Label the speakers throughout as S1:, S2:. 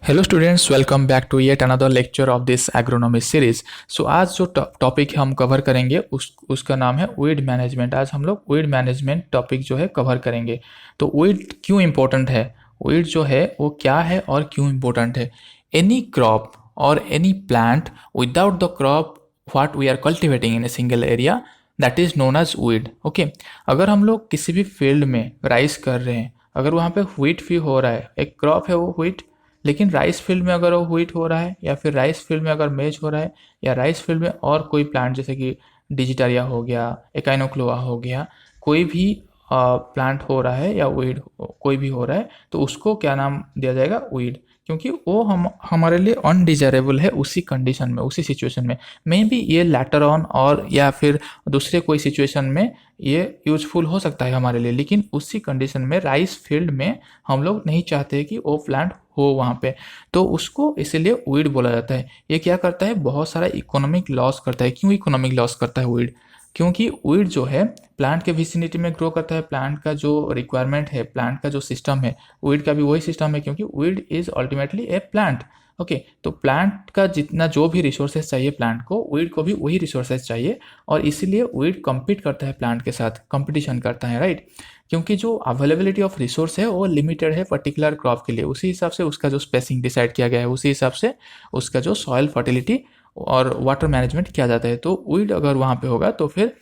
S1: Hello students, welcome back to yet another lecture of this agronomy series. So आज जो topic हम cover करेंगे उसका नाम है वीड मैनेजमेंट। आज हम लोग वीड मैनेजमेंट टॉपिक जो है कवर करेंगे। तो वीड क्यों इम्पोर्टेंट है, वीड जो है वो क्या है और क्यों इम्पोर्टेंट है। एनी क्रॉप और any plant without the crop what we are cultivating in a single area that is known as weed. Okay, अगर हम लोग किसी भी फील्ड में राइस कर रहे हैं, अगर वहाँ पे व्हीट भी हो रहा है, एक क्रॉप है वो व्हीट, लेकिन राइस फील्ड में अगर वो व्हीट हो रहा है या फिर राइस फील्ड में अगर मेज हो रहा है या राइस फील्ड में और कोई प्लांट जैसे कि डिजिटारिया हो गया, एकाइनोक्लोआ हो गया, कोई भी प्लांट हो रहा है या वीड कोई भी हो रहा है, तो उसको क्या नाम दिया जाएगा, वीड। क्योंकि वो हम हमारे लिए अनडिजायरेबल है उसी कंडीशन में, उसी सिचुएशन में। मे बी ये लेटर ऑन और या फिर दूसरे कोई सिचुएशन में ये यूजफुल हो सकता है हमारे लिए, लेकिन उसी कंडीशन में राइस फील्ड में हम लोग नहीं चाहते कि वो प्लांट हो वहाँ पे, तो उसको इसीलिए वीड बोला जाता है। ये क्या करता है, बहुत सारा इकोनॉमिक लॉस करता है। क्यों इकोनॉमिक लॉस करता है वीड? क्योंकि वीड जो है प्लांट के विसिनिटी में ग्रो करता है। प्लांट का जो रिक्वायरमेंट है, प्लांट का जो सिस्टम है, वीड का भी वही सिस्टम है, क्योंकि weed is ultimately A plant. Okay, तो प्लांट का जितना जो भी रिसोर्सेज चाहिए प्लांट को, वीड को भी वही रिसोर्सेज चाहिए, और इसीलिए वीड कम्पीट करता है प्लांट के साथ, कंपटीशन करता है, राइट। क्योंकि जो अवेलेबिलिटी ऑफ रिसोर्स है वो लिमिटेड है पर्टिकुलर क्रॉप के लिए, उसी हिसाब से उसका जो स्पेसिंग डिसाइड किया गया है, उसी हिसाब से उसका जो सॉइल फर्टिलिटी और वाटर मैनेजमेंट किया जाता है। तो वीड अगर वहाँ पे होगा तो फिर,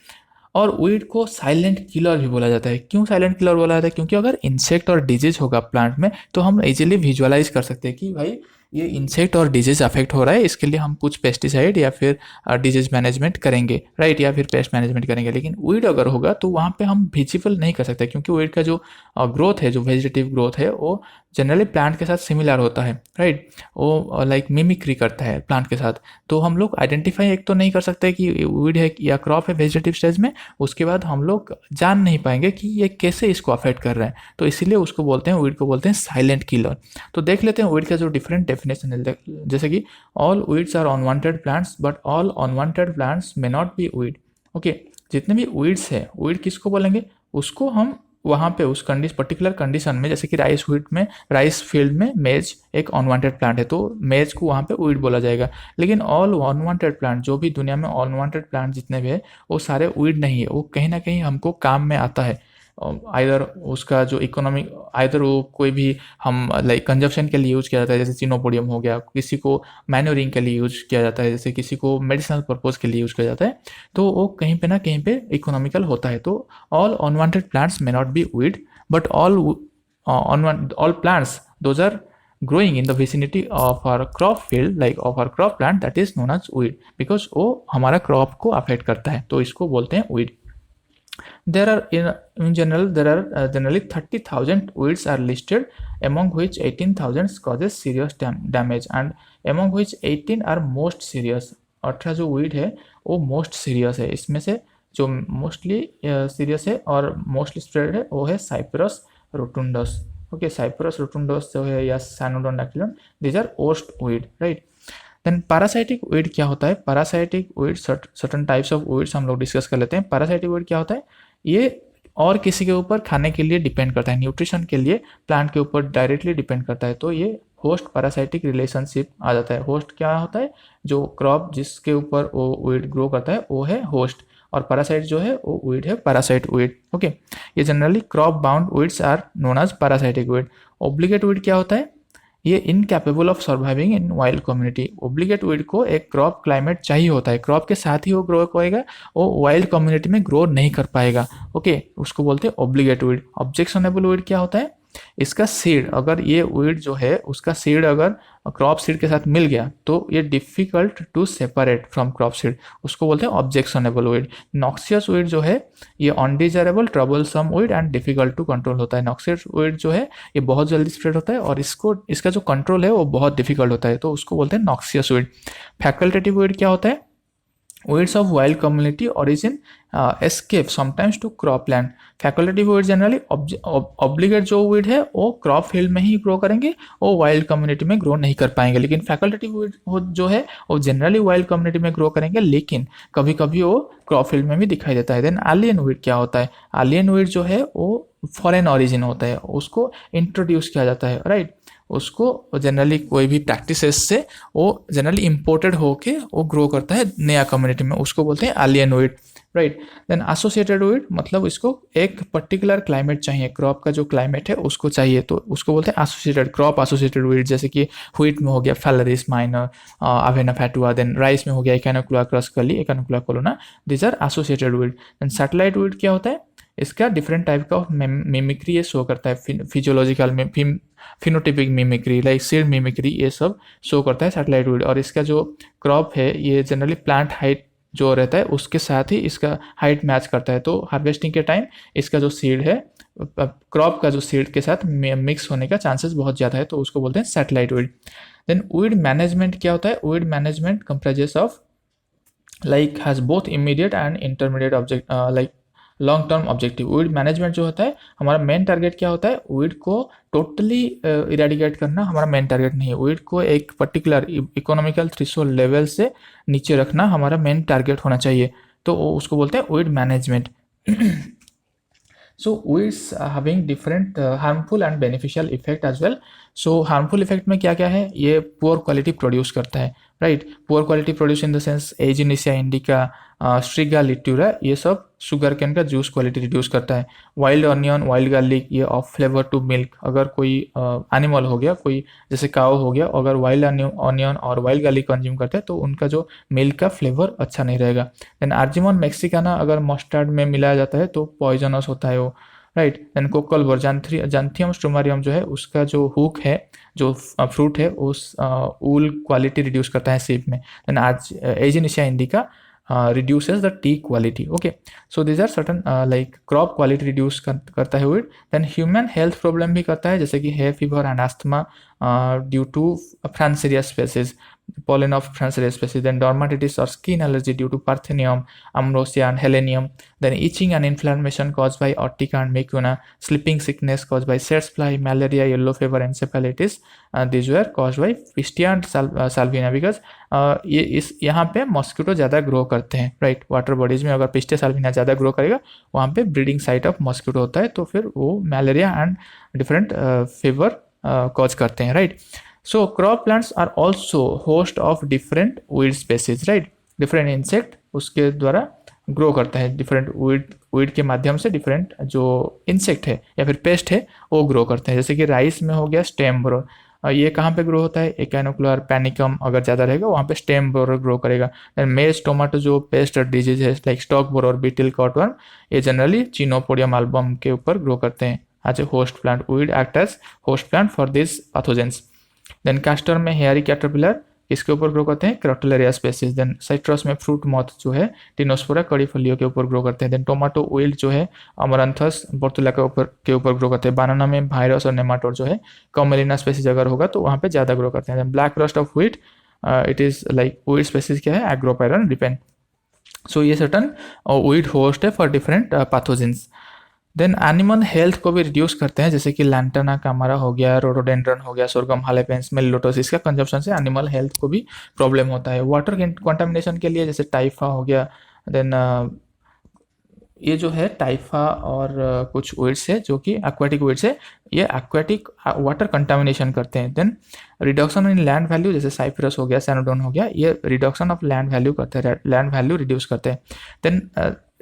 S1: और वीड को साइलेंट किलर भी बोला जाता है। क्यों साइलेंट किलर बोला जाता है? क्योंकि अगर इंसेक्ट और डिजीज होगा प्लांट में तो हम इजीली विजुअलाइज कर सकते हैं कि भाई ये इंसेक्ट और डिजीज अफेक्ट हो रहा है, इसके लिए हम कुछ पेस्टिसाइड या फिर डिजीज मैनेजमेंट करेंगे, राइट, या फिर पेस्ट मैनेजमेंट करेंगे। लेकिन वीड अगर होगा तो वहाँ पे हम विजिबल नहीं कर सकते, क्योंकि वीड का जो ग्रोथ है, जो वेजिटेटिव ग्रोथ है, वो जनरली प्लांट के साथ सिमिलर होता है, राइट। वो लाइक मिमिक्री करता है प्लांट के साथ। तो हम लोग आइडेंटिफाई एक तो नहीं कर सकते कि वीड है या क्रॉप है वेजिटेटिव स्टेज में, उसके बाद हम लोग जान नहीं पाएंगे कि ये कैसे इसको अफेक्ट कर रहा है। तो इसीलिए उसको बोलते हैं, वीड को बोलते हैं साइलेंट किलर। तो देख लेते हैं वीड का जो डिफरेंट डेफिनेशन है, जैसे कि all weeds are unwanted plants but all unwanted plants may not be weed. Okay, जितने भी वीड्स है, वीड किसको बोलेंगे? उसको हम वहाँ पे उस पर्टिकुलर कंडीशन में, जैसे कि राइस व्हीट में, राइस फील्ड में मेज एक अनवांटेड प्लांट है, तो मेज को वहाँ पे वीड बोला जाएगा। लेकिन ऑल अनवांटेड प्लांट, जो भी दुनिया में अनवांटेड प्लांट जितने भी है, वो सारे वीड नहीं है, वो कहीं ना कहीं हमको काम में आता है। आइदर उसका जो इकोनॉमिक, आइदर वो कोई भी हम लाइक कंजप्शन के लिए यूज़ किया जाता है, जैसे चिनोपोडियम हो गया, किसी को मैन्योरिंग के लिए यूज़ किया जाता है, जैसे किसी को मेडिसिनल पर्पज़ के लिए यूज़ किया जाता है, तो वो कहीं पे ना कहीं पे इकोनॉमिकल होता है। तो all unwanted plants may not be weed but all plants those are growing in the vicinity of our crop field, like of our crop plant, that is known as weed, because वो हमारा crop को affect करता है, तो इसको बोलते हैं weed. There are in general there are generally 30,000 weeds are listed, among which 18,000 causes serious damage and among which 18 are most serious. 18 जो weed है वो मोस्ट सीरियस है। इसमें से जो मोस्टली सीरियस है और मोस्टली स्प्रेड है वो है Cyperus rotundus. Okay, Cyperus rotundus जो है या Cynodon dactylon, these are worst weed, right. Then parasitic weed क्या होता है? Parasitic weed, certain types of weeds हम लोग डिस्कस कर लेते हैं। पैरासाइटिक वीड क्या होता है? ये और किसी के ऊपर खाने के लिए डिपेंड करता है, न्यूट्रिशन के लिए प्लांट के ऊपर डायरेक्टली डिपेंड करता है, तो ये होस्ट पैरासाइटिक रिलेशनशिप आ जाता है। होस्ट क्या होता है? जो क्रॉप जिसके ऊपर वो वीड ग्रो करता है वो है होस्ट, और पैरासाइट जो है वो वीड है पैरासाइट वीड। ओके, ये generally crop bound weeds are known as parasitic weed. Obligate weed क्या होता है? ये incapable of surviving in wild community. Obligate weed को एक क्रॉप क्लाइमेट चाहिए होता है, क्रॉप के साथ ही वो ग्रो करेगा, वो वाइल्ड कम्युनिटी में ग्रो नहीं कर पाएगा। ओके, उसको बोलते हैं ऑब्लिगेट वीड। ऑब्जेक्शनेबल वीड क्या होता है? इसका सीड, अगर ये वीड जो है उसका सीड अगर क्रॉप सीड के साथ मिल गया तो ये difficult to separate from crop seed, उसको बोलते हैं ऑब्जेक्शनेबल वीड। नॉक्सियस वीड जो है ये undesirable, troublesome weed and difficult to control होता है। नॉक्सियस वीड जो है ये बहुत जल्दी स्प्रेड होता है और इसका जो कंट्रोल है वो बहुत डिफिकल्ट होता है, तो उसको बोलते हैं नॉक्सियस वीड। फैकल्टेटिव वीड क्या होता है? weeds of wild community origin escape sometimes to cropland. Facultative weed generally obligate जो वीड है वो क्रॉप फील्ड में ही ग्रो करेंगे, वो वाइल्ड कम्युनिटी में ग्रो नहीं कर पाएंगे। लेकिन फैकल्टेटिव वीड जो है वो जनरली वाइल्ड कम्युनिटी में ग्रो करेंगे, लेकिन कभी कभी वो क्रॉप फील्ड में भी दिखाई देता है। देन एलियन वीड क्या होता है? एलियन वीड जो है वो फॉरेन ऑरिजिन होता है, उसको इंट्रोड्यूस किया जाता है, राइट। उसको जनरली कोई भी प्रैक्टिसेस से वो जनरली इम्पोर्टेड होके वो ग्रो करता है नया कम्युनिटी में, उसको बोलते हैं alien weed, right. Then associated weed मतलब इसको एक पर्टिकुलर क्लाइमेट चाहिए, क्रॉप का जो क्लाइमेट है उसको चाहिए, तो उसको बोलते हैं एसोसिएटेड, क्रॉप एसोसिएटेड वीड। जैसे कि व्हीट में हो गया Phalaris minor, Avena fatua, then rice में हो गया Echinochloa crusgalli, Echinochloa colona, these are associated weed. Then satellite weed क्या होता है, इसका डिफरेंट टाइप का मिमिक्री ये शो करता है, फिजियोलॉजिकल में phenotypic mimicry, like seed mimicry, ये सब शो करता है सैटेलाइट वीड। और इसका जो क्रॉप है ये जनरली प्लांट हाइट जो रहता है उसके साथ ही इसका हाइट मैच करता है, तो हार्वेस्टिंग के टाइम इसका जो सीड है क्रॉप का जो सीड के साथ मिक्स होने का चांसेस बहुत ज़्यादा है, तो उसको बोलते हैं satellite weed. Then weed management क्या होता है, weed management comprises of like has both immediate and intermediate object, like long term objective. Weed management जो होता है, हमारा मेन टारगेट क्या होता है, वीड को टोटली इरेडिकेट करना हमारा मेन टारगेट नहीं है, वीड को एक पर्टिकुलर इकोनॉमिकल थ्रेशोल्ड लेवल से नीचे रखना हमारा मेन टारगेट होना चाहिए, तो उसको बोलते हैं weed management. So weeds are having different harmful and beneficial effect as well. So harmful effect में क्या क्या है, ये poor quality produce करता है, right. Poor quality produce in the sense Aeginetia indica, Striga litura, ये सब शुगर कैन का जूस क्वालिटी रिड्यूस करता है। वाइल्ड ऑनियन, वाइल्ड गार्लिक, ये ऑफ फ्लेवर टू मिल्क, अगर कोई एनिमल हो गया, कोई जैसे काऊ हो गया, अगर वाइल्ड ऑनियन और वाइल्ड गार्लिक कंज्यूम करते हैं तो उनका जो मिल्क का फ्लेवर अच्छा नहीं रहेगा। देन आर्जिमोन मैक्सिकाना अगर मस्टर्ड में मिलाया जाता है तो पॉइजनस होता है वो, राइट। देन कोकलबर, जैंथियम स्ट्रोमारियम जो है उसका जो हुक है, जो फ्रूट है, उस ऊल क्वालिटी रिड्यूस करता है सेब में। देन आज एजिनिशिया indica reduces the tea quality, okay, so these are certain like crop quality reduce करता है weed. Then human health problem भी करता है, जैसे कि hay fever and asthma due to Franseria species, pollen of Francisella species, then dermatitis or skin allergy due to Parthenium, Ambrosia and Helenium, then itching and inflammation caused by Urtica and Mucuna, sleeping sickness caused by Set's fly, malaria, yellow fever, encephalitis, these were caused by Pistia and Salvina, because ये इस यहाँ पे mosquito ज़्यादा grow करते हैं, right. Water bodies में अगर pistia साल्विना ज़्यादा ग्रो करेगा वहाँ पे ब्रीडिंग साइट ऑफ मॉस्किटो होता है, तो फिर वो malaria and different fever cause करते हैं, right. So crop plants are also host of different weed species, right? Different insect उसके द्वारा ग्रो करता है, डिफरेंट वीड के माध्यम से डिफरेंट जो इंसेक्ट है या फिर पेस्ट है वो ग्रो करते हैं। जैसे कि राइस में हो गया स्टेम बोरर, ये कहाँ पे ग्रो होता है, एकानोकुलर पैनिकम अगर ज़्यादा रहेगा वहाँ पे स्टेम बोरर ग्रो करेगा। मेज टोमेटो जो पेस्ट और डिजीज है like stalk borer, beetle cutworm, ये जनरली चिनोपोडियम एल्बम के ऊपर ग्रो करते हैं as a host plant. Weed act as host plant for this pathogens. Then castor में हेयरी कैटरपिलर, इसके ऊपर ग्रो करते हैं क्रोटलेरिया स्पेसीज। देन साइट्रस में फ्रूट मॉथ जो है टिनोस्पोरा कड़ी फलियों के ऊपर ग्रो करते हैं। देन टोमेटो विल्ट जो है अमरंथस बोर्तुला के ऊपर ग्रो करते हैं। बनाना में वायरस और नेमाटोड जो है कॉमेलिना स्पेसीज अगर होगा तो वहाँ पे ज़्यादा ग्रो करते हैं। Then black rust of wheat, it is like wheat species क्या है, एग्रोपायरन डिपेंड। सो ये सर्टन व्हीट होस्ट है for different pathogens. Then animal health को भी रिड्यूस करते हैं, जैसे कि लैंटाना कामारा हो गया, रोडोडेंड्रन हो गया, सोरगम हालेपेंस, मेलिलोटस, इसका कंजप्शन से एनिमल हेल्थ को भी प्रॉब्लम होता है। वाटर कंटामिनेशन के लिए जैसे टाइफा हो गया, देन ये जो है टाइफा और कुछ वीड्स है जो कि एक्वाटिक वीड्स है, ये एक्वाटिक वाटर कंटामिनेशन करते हैं। Then reduction in land value, जैसे साइप्रस हो गया, सैनोडोन हो गया, ये रिडक्शन ऑफ लैंड वैल्यू करते हैं, लैंड वैल्यू रिड्यूस करते हैं। Then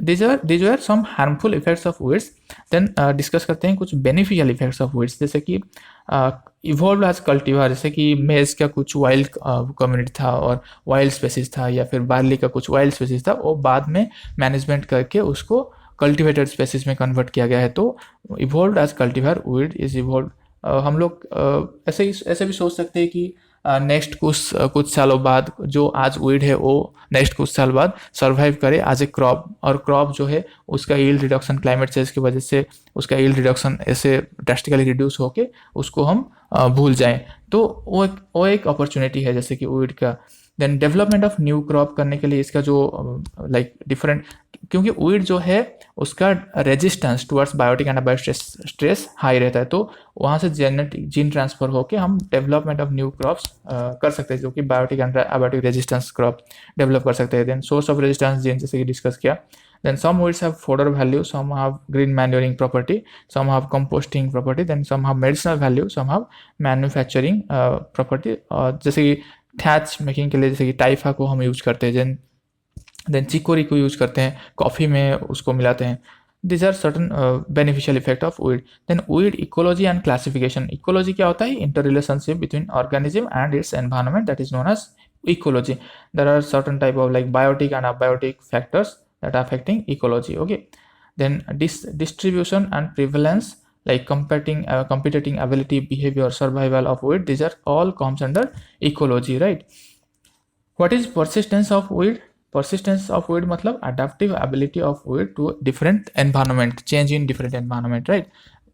S1: these were some harmful effects of weeds. then discuss करते हैं कुछ beneficial effects of weeds, जैसे कि इवॉल्व एज कल्टीवार, जैसे कि मेज का कुछ वाइल्ड कम्युनिटी था और वाइल्ड स्पेसीज था, या फिर बार्ली का कुछ वाइल्ड स्पेसीज था, वो बाद में मैनेजमेंट करके उसको कल्टिवेटेड स्पेसीज में कन्वर्ट किया गया है, तो evolve as cultivar weed is evolve. हम लोग ऐसे भी सोच सकते हैं कि नेक्स्ट कुछ सालों बाद जो आज वीड है वो नेक्स्ट कुछ साल बाद सर्वाइव करे एज ए क्रॉप, और क्रॉप जो है उसका यील्ड रिडक्शन क्लाइमेट चेंज की वजह से उसका यील्ड रिडक्शन ऐसे ड्रास्टिकली रिड्यूस होके उसको हम भूल जाएं, तो वो एक अपॉर्चुनिटी है जैसे कि वीड का। Then development of new crop करने के लिए इसका जो लाइक डिफरेंट, क्योंकि वीड जो है उसका resistance towards biotic antibiotic stress high रहता है, तो वहाँ से जेनेटिक जीन ट्रांसफर होकर हम डेवलपमेंट ऑफ न्यू क्रॉप्स कर सकते हैं जो कि biotic antibiotic resistance crop develop कर सकते हैं। Then source of resistance gene जैसे कि डिस्कस किया। Then some weeds have fodder value, some have green manuring property, some have composting property, then some have medicinal value, some have manufacturing property। जैसे कि thatch making के लिए जैसे कि टाइफा को हम यूज करते हैं, देन चिकोरी को यूज करते हैं, कॉफ़ी में उसको मिलाते हैं। these are certain beneficial effect of weed। then weed ecology and classification। ecology क्या होता है? interrelationship between organism and its environment, that is known as ecology। there are certain type of like biotic and abiotic factors that are affecting ecology। okay, then distribution and prevalence like competing ability, behavior, survival of weed, these are all comes under ecology, right? what is persistence of weed? persistence of weed मतलब adaptive ability of weed to different environment, change in different environment, right?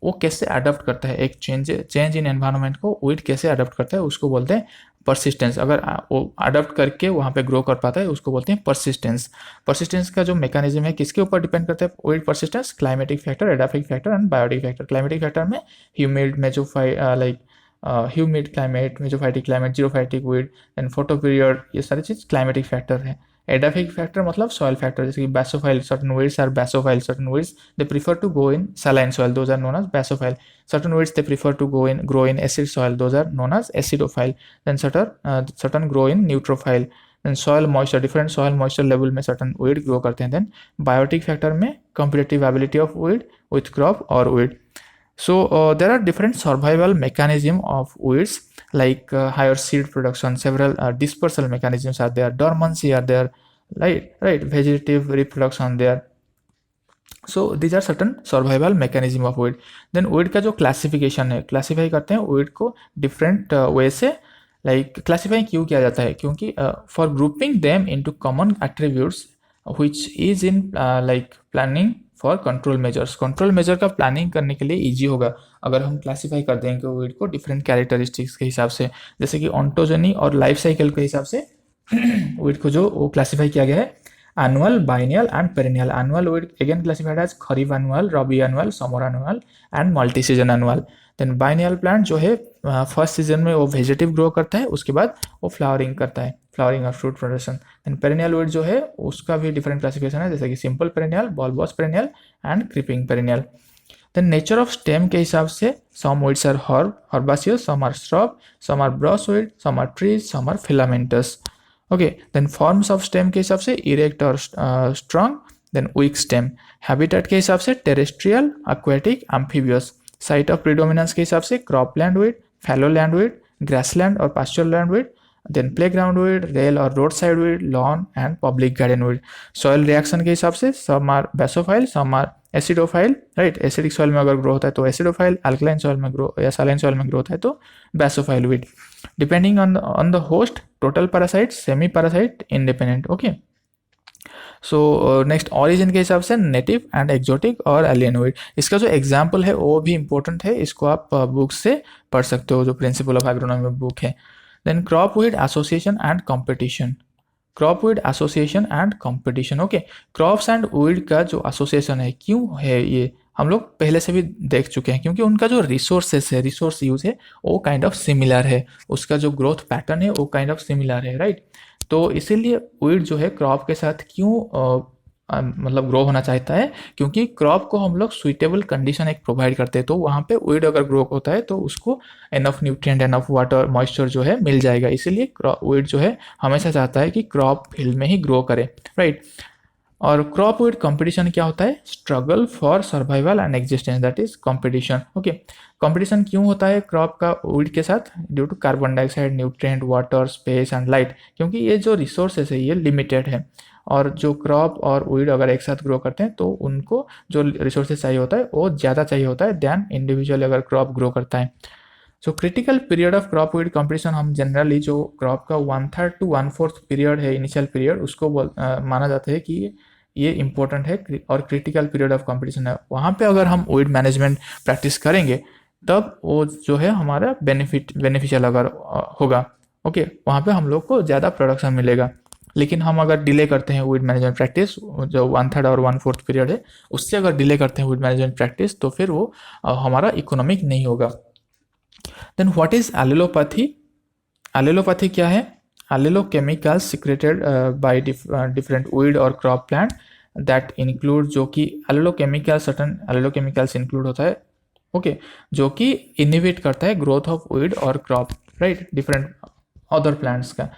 S1: वो कैसे adopt करता है, एक change in environment को weed कैसे adopt करता है उसको बोलते हैं परसिस्टेंस। अगर वो अडॉप्ट करके वहाँ पे ग्रो कर पाता है उसको बोलते हैं परसिस्टेंस। परसिस्टेंस का जो मैकेनिज्म है किसके ऊपर डिपेंड करता है weed persistence? Climatic factor, edaphic factor and biotic factor. Climatic factor में humid like humid climate, mesophytic climate, xerophytic weed, and photoperiod, ये सारी चीज़ क्लाइमेटिक फैक्टर है। एडाफिक फैक्टर मतलब सॉइल फैक्टर, जैसे कि basophile, certain weeds are basophile, certain weeds they prefer to go in saline soil, those are known as basophile। certain weeds they prefer to grow in acid soil, those are known as acidophile। then certain grow in neutrophile। then soil moisture, different soil moisture level में certain weed grow करते हैं। then biotic factor में competitive ability of weed with crop or weed। so there are different survival mechanism of weeds like higher seed production, several dispersal mechanisms are there, dormancy are there, right, vegetative reproduction there। so these are certain survival mechanism of weed। then weed का जो classification है, classify करते हैं weed को different way से, like classify क्यों किया जाता है? क्योंकि for grouping them into common attributes which is in like planning for control measures. Control measure का प्लानिंग करने के लिए इजी होगा अगर हम क्लासीफाई कर देंगे वीड को डिफरेंट कैरेक्टरिस्टिक्स के हिसाब से, जैसे कि ऑन्टोजेनी और लाइफ साइकिल के हिसाब से वीड को जो वो क्लासीफाई किया गया है annual, biennial and perennial. Annual weed again classified as kharif annual, rabi annual, summer annual and multi season annual. Then biennial plant जो है फर्स्ट सीजन में वो वेजिटेटिव ग्रो करता है, उसके बाद वो फ्लावरिंग करता है, फ्लावरिंग और fruit production. Then perennial weed जो है उसका भी डिफरेंट क्लासिफिकेशन है, जैसे कि simple perennial, bulbous perennial and creeping perennial. Then nature of stem के हिसाब से some weeds are herbaceous, some are shrub, some are brushweed, some are trees, some are filamentous. Okay, then forms of stem के हिसाब से erect और strong, then weak stem. Habitat के हिसाब से terrestrial, aquatic, amphibious. Site of predominance के हिसाब से cropland weed, fallow land weed, grassland और pasture land weed, then playground weed, rail और road side weed, lawn and public garden weed. Soil reaction के हिसाब से some are basophile, some are acidophile, right. Acidic soil में अगर grow होता है तो एसिडोफाइल, अल्कलाइन सॉइल में ग्रो या सलाइन सॉइल में ग्रो होता है तो basophile weed. Depending on the host, total parasite, semi parasite, independent. Okay, so next origin के हिसाब से नेटिव एंड एक्जोटिक और एलियन वीड। इसका जो एग्जाम्पल है वो भी इंपॉर्टेंट है, इसको आप बुक से पढ़ सकते हो, जो प्रिंसिपल ऑफ एग्रोनॉमी बुक है। Then crop weed association and competition, crop weed association and competition. Okay, crops and weed का जो एसोसिएशन है, क्यों है ये हम लोग पहले से भी देख चुके हैं, क्योंकि उनका जो रिसोर्स यूज है वो काइंड ऑफ सिमिलर है, उसका जो ग्रोथ पैटर्न है वो काइंड ऑफ सिमिलर है, राइट। तो इसीलिए वीड जो है क्रॉप के साथ क्यों मतलब ग्रो होना चाहता है, क्योंकि क्रॉप को हम लोग सुइटेबल कंडीशन एक प्रोवाइड करते हैं, तो वहाँ पे वीड अगर ग्रो होता है तो उसको enough nutrient, enough water, moisture जो है मिल जाएगा। इसीलिए वीड जो है हमेशा चाहता है कि क्रॉप फील्ड में ही ग्रो करे, राइट। और क्रॉप वीड कंपटीशन क्या होता है? Struggle for survival and existence, that is competition. Okay, competition क्यों होता है क्रॉप का वीड के साथ? Due to carbon dioxide, nutrient, water, space and light, क्योंकि ये जो रिसोर्सेस है ये लिमिटेड है, और जो क्रॉप और वीड अगर एक साथ ग्रो करते हैं तो उनको जो रिसोर्सेज चाहिए होता है वो ज़्यादा चाहिए होता है देन इंडिविजुअल अगर क्रॉप ग्रो करता है। So critical period of crop weed competition, हम जनरली जो क्रॉप का 1/3 to 1/4 पीरियड है, इनिशियल पीरियड, उसको माना जाता है कि ये इंपॉर्टेंट है और क्रिटिकल पीरियड ऑफ कंपटीशन है। वहाँ पे अगर हम वीड मैनेजमेंट प्रैक्टिस करेंगे तब वो जो है हमारा बेनिफिशियल अगर होगा ओके, वहाँ पे हम लोग को ज़्यादा प्रोडक्शन मिलेगा। लेकिन हम अगर डिले करते हैं वीड मैनेजमेंट प्रैक्टिस, जो 1/3 और 1/4 पीरियड है, उससे अगर डिले करते हैं वीड मैनेजमेंट प्रैक्टिस, तो फिर वो हमारा इकोनॉमिक नहीं होगा। Then what is allelopathy? Allelopathy क्या है? Allelochemicals secreted by different weed और क्रॉप प्लांट दैट इंक्लूड, जो कि एलिलोकेमिकल्स, सर्टन एलिलोकेमिकल्स इंक्लूड होता है, ओके, जो कि इनिबिट करता है ग्रोथ ऑफ वीड और crop, right, different other plants का।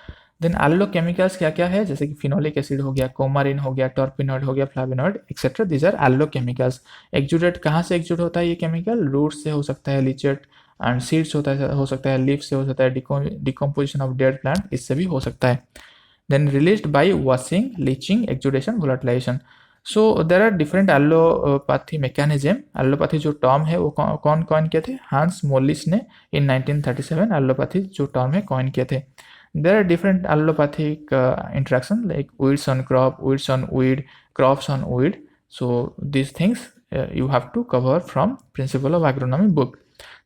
S1: देन एल्लोकेमिकल्स क्या क्या है? जैसे कि फिनोलिक एसिड हो गया, कोमारिन हो गया, टर्पिनॉइड हो गया, फ्लाविनॉइड एक्सेट्रा, दीज आर एल्लोकेमिकल्स। एक्सुडेट कहाँ से एक्सुडेट होता है ये केमिकल? रूट से हो सकता है, लीचेट एंड सीड्स होता है, हो सकता है लीफ से, हो सकता है डिकम्पोजिशन ऑफ डेड प्लांट, इससे भी हो सकता है। Then released by washing, leaching, exudation, volatilization. So there are different allopathy mechanism. Allopathy जो टर्म है वो कौन कॉइन किए थे? हांस मोलिस ने इन 1937 एलोपैथी जो टर्म है कॉइन किए थे। There are different allopathic interaction like weeds on crop, weeds on weed, crops on weed. So these things you have to cover from Principle of Agronomy book.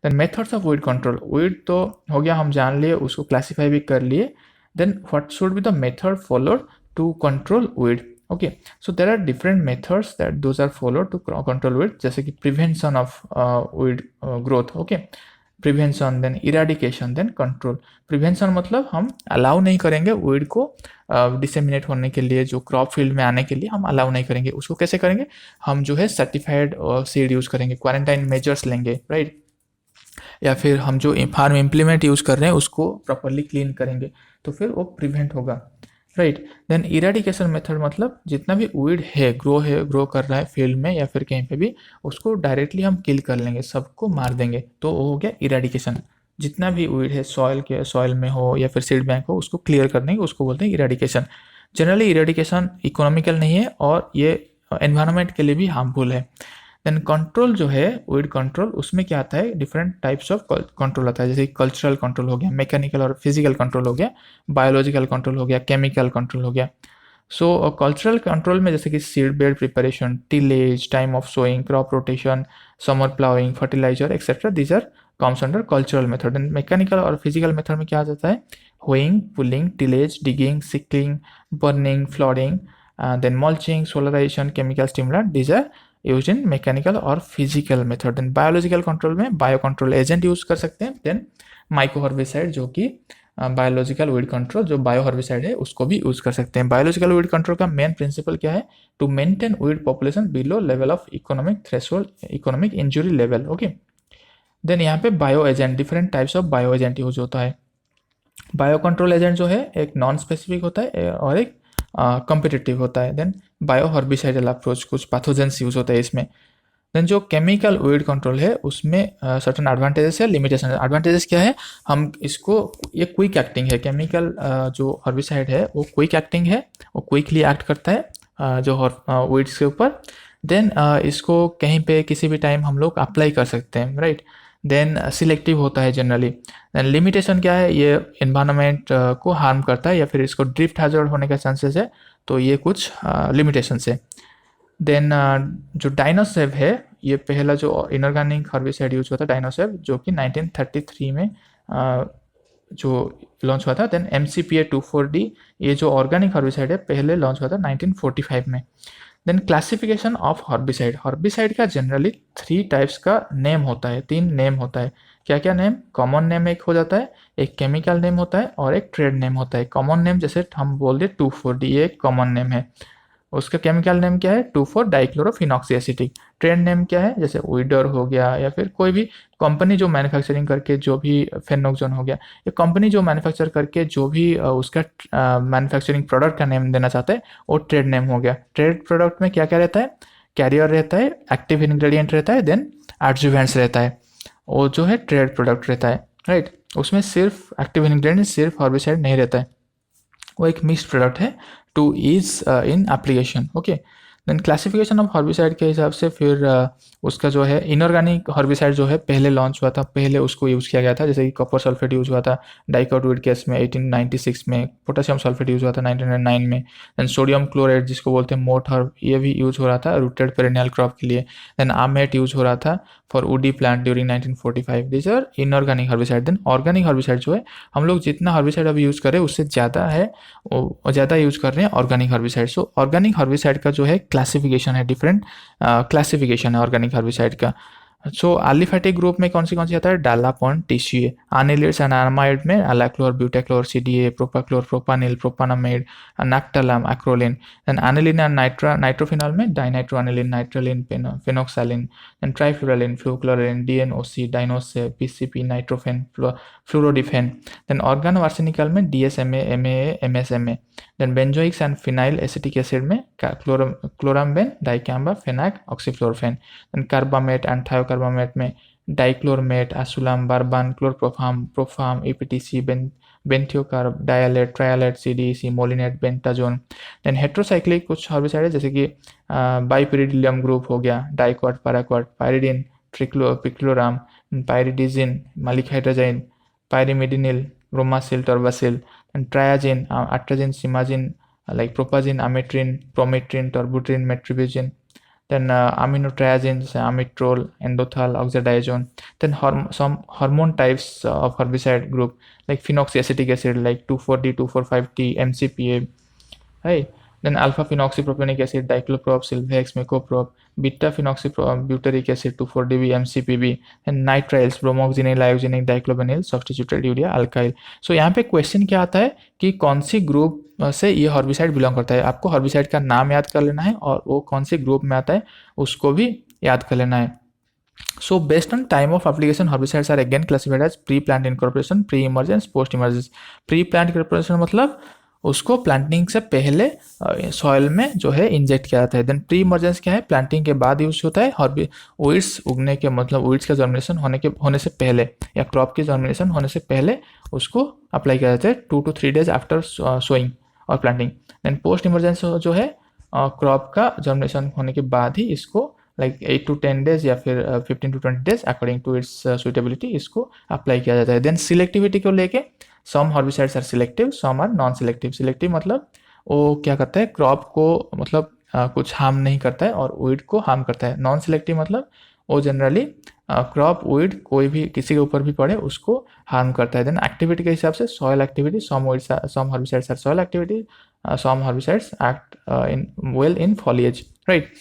S1: Then methods of weed control. Weed तो हो गया, हम जान लिए, उसको classify भी कर लिए. Then what should be the method followed to control weed? Okay, so there are different methods that those are followed to control weed, जैसे कि prevention of weed growth. Okay, prevention, then eradication, then control. Prevention मतलब हम allow नहीं करेंगे weed को disseminate होने के लिए, जो क्रॉप फील्ड में आने के लिए हम अलाउ नहीं करेंगे। उसको कैसे करेंगे? हम जो है सर्टिफाइड सीड यूज़ करेंगे, क्वारंटाइन मेजर्स लेंगे, राइट, या फिर हम जो फार्म इम्प्लीमेंट यूज़ कर रहे हैं उसको प्रॉपरली क्लीन करेंगे, तो फिर वो प्रिवेंट होगा, राइट। देन इराडिकेशन मेथड मतलब जितना भी वीड है ग्रो कर रहा है फील्ड में या फिर कहीं पे भी, उसको डायरेक्टली हम किल कर लेंगे, सबको मार देंगे, तो वो हो गया इराडिकेशन। जितना भी वीड है सॉइल में हो या फिर सीड बैंक हो, उसको क्लियर करने की उसको बोलते हैं इराडिकेशन। जनरली इराडिकेशन इकोनॉमिकल नहीं है और ये एनवायरनमेंट के लिए भी हार्मफुल है। देन कंट्रोल जो है वीड कंट्रोल, उसमें क्या आता है? डिफरेंट टाइप्स ऑफ कंट्रोल आता है, जैसे कल्चरल कंट्रोल हो गया, मैकेनिकल और फिजिकल कंट्रोल हो गया, बायोलॉजिकल कंट्रोल हो गया, केमिकल कंट्रोल हो गया। सो कल्चरल कंट्रोल में जैसे कि seed bed preparation, tillage, time of sowing, crop rotation, summer ploughing, fertiliser et cetera, these are comes under cultural method. And mechanical और फिजिकल मेथड में क्या आ जाता है? Hoeing, pulling, tillage, digging, sickling, burning, flooding, then mulching, solarisation, chemical stimulant, these are use in mechanical और physical method. Then biological control में bio control agent use कर सकते हैं। देन माइक्रो हर्बिसाइड, जो कि बायोलॉजिकल वीड कंट्रोल, जो bio herbicide है, उसको भी यूज कर सकते हैं। बायोलॉजिकल वीड कंट्रोल का मेन प्रिंसिपल क्या है? To maintain weed population below level of economic threshold, economic injury level, okay. Then यहाँ पे bio agent, different types of bio agent use होता है। बायो कंट्रोल एजेंट जो है एक नॉन स्पेसिफिक होता है और एक कॉम्पिटिटिव होता है। देन बायो हर्बिसाइडल अप्रोच, कुछ पैथोजेंस यूज होता है इसमें। देन जो केमिकल वीड कंट्रोल है उसमें सर्टन एडवांटेजेस है, लिमिटेशन। एडवांटेजेस क्या है? हम इसको, ये क्विक एक्टिंग है, केमिकल जो हर्बिसाइड है वो क्विक एक्टिंग है, वो क्विकली एक्ट करता है जो वीड्स के ऊपर। देन इसको कहीं पे किसी भी टाइम हम लोग अप्लाई कर सकते हैं, राइट। देन सिलेक्टिव होता है जनरली। देन लिमिटेशन क्या है? ये एनवायरनमेंट को हार्म करता है या फिर इसको ड्रिफ्ट हैजर्ड होने का चांसेस है, तो ये कुछ लिमिटेशंस है। देन जो डाइनोसेव है, ये पहला जो इनऑर्गेनिक हर्बिसाइड यूज हुआ था डाइनोसेव, जो कि 1933 में जो लॉन्च हुआ था। देन MCPA 24D, ये जो ऑर्गेनिक हर्बिसाइड है, पहले लॉन्च हुआ था 1945 में। Then classification of herbicide, herbicide का जनरली 3 टाइप्स का नेम होता है, 3 नेम होता है। क्या क्या नेम? कॉमन नेम एक हो जाता है, एक केमिकल नेम होता है और एक ट्रेड नेम होता है। कॉमन नेम जैसे हम बोल दे 2,4-D, ये एक कॉमन नेम है। उसका केमिकल नेम क्या है? 2,4-डाइक्लोरोफिनॉक्सी एसिटिक। ट्रेड नेम क्या है? जैसे वीडर हो गया या फिर कोई भी कंपनी जो मैन्युफैक्चरिंग करके, जो भी फेनोक्सोन हो गया, ये कंपनी जो मैन्युफैक्चर करके जो भी उसका मैन्युफैक्चरिंग प्रोडक्ट का नेम देना चाहता है, वो ट्रेड नेम हो गया। ट्रेड प्रोडक्ट में क्या क्या रहता है? कैरियर रहता है, एक्टिव इंग्रेडिएंट रहता है, देन एडजुवेंट्स रहता है, वो जो है ट्रेड प्रोडक्ट रहता है, राइट। उसमें सिर्फ एक्टिव इंग्रेडिएंट, सिर्फ हर्बिसाइड नहीं रहता है, वो एक मिक्स्ड प्रोडक्ट है to ease in application, okay. Then classification of herbicide के हिसाब से फिर उसका जो है इनऑर्गेनिक हर्बिसाइड जो है पहले लॉन्च हुआ था, पहले उसको यूज़ किया गया था, जैसे कि कॉपर सल्फेट यूज़ हुआ था डाइकोटोइड केस में 1896 में, पोटेशियम सल्फेट यूज़ हुआ था 1909 में, देन सोडियम क्लोराइड जिसको बोलते हैं मोट हर्ब, ये भी यूज़ हो रहा था रूटेड पेरेनियल क्रॉप के लिए, देन आमेट यूज़ हो रहा था for woody plant during 1945। This are inorganic herbicide. Then organic herbicide जो है, हम लोग जितना हर्बिसाइड अभी यूज़ कर रहे हैं उससे ज़्यादा है, ज़्यादा यूज़ कर रहे हैं organic herbicide. So organic herbicide का जो है क्लासिफिकेशन है, डिफरेंट क्लासिफिकेशन है ऑर्गेनिक हर्बिसाइड का। सो एलिफेटिक ग्रुप में कौन सी आता है, dalapon, TCA, anilides and amide में alachlor, butachlor, CDA, propachlor, propanil, propanamide, naptalam, acrolein. Then aniline and nitrophenol में dinitroaniline, nitralin, phenoxalin, then trifluralin, fluchloralin, DNOC, dinoseb, PCP, nitrofen, fluorodifen. Then organo arsenical में DSMA, MAA, MSMA. Then benzoics and phenyl acetic acid में chloramben, डाइकैम्बा, फेनाक, ऑक्सीफ्लोरोफेन। Then carbamate and थायोकार्बामेट में डाइक्लोरमेट, एसुलम, बारबान, क्लोरप्रोफाम, perform, ईपीटीसी, बेंथियोकार्ब, dilate, ट्रायलेट, CDC, मोलिनेट, बेंटाजोन। Then heterocyclic कुछ herbicide है, जैसे कि बाइपिरिडिलियम group हो गया, diquat, paraquat, पायरिडिन, पिक्लोराम, पायरिडिजिन, मालिक हाइड्रोजाइन, पायरिमिडिनिल, ब्रोमासिल, टर्बासिल, and triazine, atrazine, simazine, like propazine, ametrine, prometrine, torbutrine, metribuzin. Then aminotriazines, amitrole, endothal, oxidizone. Then some hormone types of herbicide group like phenoxyacetic acid like 2,4-D, 2,4,5-T, MCPA, right? Then alpha phenoxypropanic acid, dicloprop, Silvex, Mecoprop, beta phenoxybutyric acid, 2,4-DB, MCPB, and nitriles, bromoxynil, iogenic, diclofenyl, substituted urea, alkyl. So यहाँ पे question क्या आता है कि कौन सी group से ये herbicide belong करता है। आपको हर्बिसाइड का नाम याद कर लेना है और वो कौन से ग्रुप में आता है उसको भी याद कर लेना है। So based on time of application, herbicides are again classified as pre-plant incorporation, pre-emergence, post-emergence. Pre-plant incorporation मतलब उसको प्लांटिंग से पहले सॉइल में जो है इंजेक्ट किया जाता है। देन प्री इमर्जेंस क्या है, प्लांटिंग के बाद यूज होता है, और भी ओइड्स उगने के मतलब ओइड्स का जर्मिनेशन होने से पहले या क्रॉप की जर्मिनेशन होने से पहले उसको अप्लाई किया जाता है 2 to 3 days आफ्टर सोइंग और प्लांटिंग। देन पोस्ट इमरजेंस जो है क्रॉप का जर्मिनेशन होने के बाद ही इसको लाइक 8 to 10 days या फिर 15 to 20 days according to its suitability इसको अप्लाई किया जाता है। देन सिलेक्टिविटी को लेके some herbicides are selective, some are non selective. Selective मतलब वो क्या करता है, क्रॉप को मतलब कुछ हार्म नहीं करता है और वीड को हार्म करता है। नॉन सिलेक्टिव मतलब वो जनरली क्रॉप वीड कोई भी किसी के ऊपर भी पड़े उसको हार्म करता है। देन एक्टिविटी के हिसाब से soil activity, some herbicides are soil activity, some herbicides act in well in foliage, right.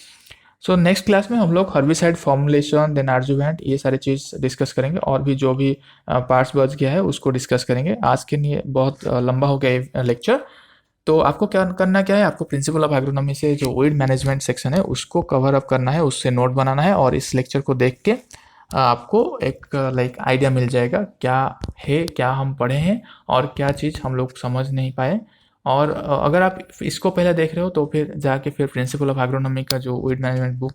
S1: So next class में हम लोग हर्बिसाइड फॉर्मुलेशन, देन एडजुवेंट, ये सारी चीज़ डिस्कस करेंगे और भी जो भी पार्ट्स बच गया है उसको डिस्कस करेंगे। आज के लिए बहुत लंबा हो गया ये लेक्चर। तो आपको क्या करना क्या है, आपको प्रिंसिपल ऑफ एग्रोनॉमी से जो वीड मैनेजमेंट सेक्शन है उसको कवर अप करना है, उससे नोट बनाना है और इस लेक्चर को देख के आपको एक लाइक आइडिया मिल जाएगा क्या है, क्या हम पढ़े हैं और क्या चीज़ हम लोग समझ नहीं पाए। और अगर आप इसको पहले देख रहे हो तो फिर जाके फिर प्रिंसिपल ऑफ एग्रोनॉमी का जो वीड मैनेजमेंट बुक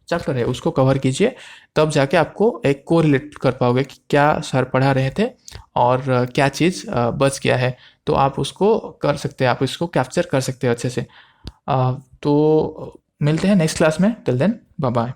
S1: चैप्टर है उसको कवर कीजिए, तब जाके आपको एक कोरिलेट कर पाओगे कि क्या सर पढ़ा रहे थे और क्या चीज़ बच गया है। तो आप उसको कर सकते हैं, आप इसको कैप्चर कर सकते हैं अच्छे से। तो मिलते हैं नेक्स्ट क्लास में, टिल देन बाय बाय।